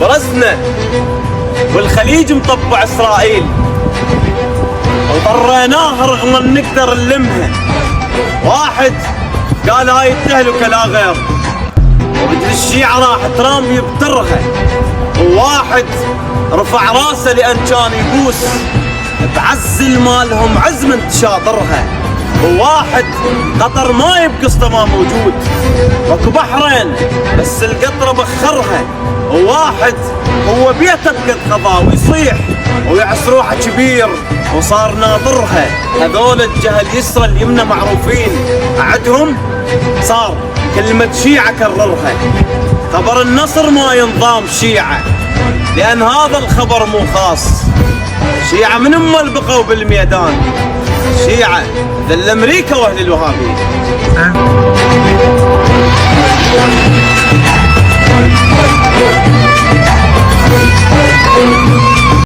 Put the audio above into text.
برزنا والخليج مطبع اسرائيل، وضريناها رغم ان نقدر نلمها. واحد قال هاي التهلكه لا غير، ومثل الشيعة راح ترامب يبترها. وواحد رفع راسه لان كان يبوس بعز مالهم عز من تشاطرها. وواحد قطر ما يبقسطه ما موجود، واكو بحرين بس القطره بخرها. وواحد هو بيته بقد قضاء ويصيح ويعص روحه كبير وصار ناظرها. هذول الجهه اليسرى اليمنى معروفين عدهم صار كلمه شيعه كررها. خبر النصر ما ينضام شيعه، لان هذا الخبر مو خاص. شيعه من اللي بقوا بالميدان، شيعه ذل امريكا واهل الوهابيه.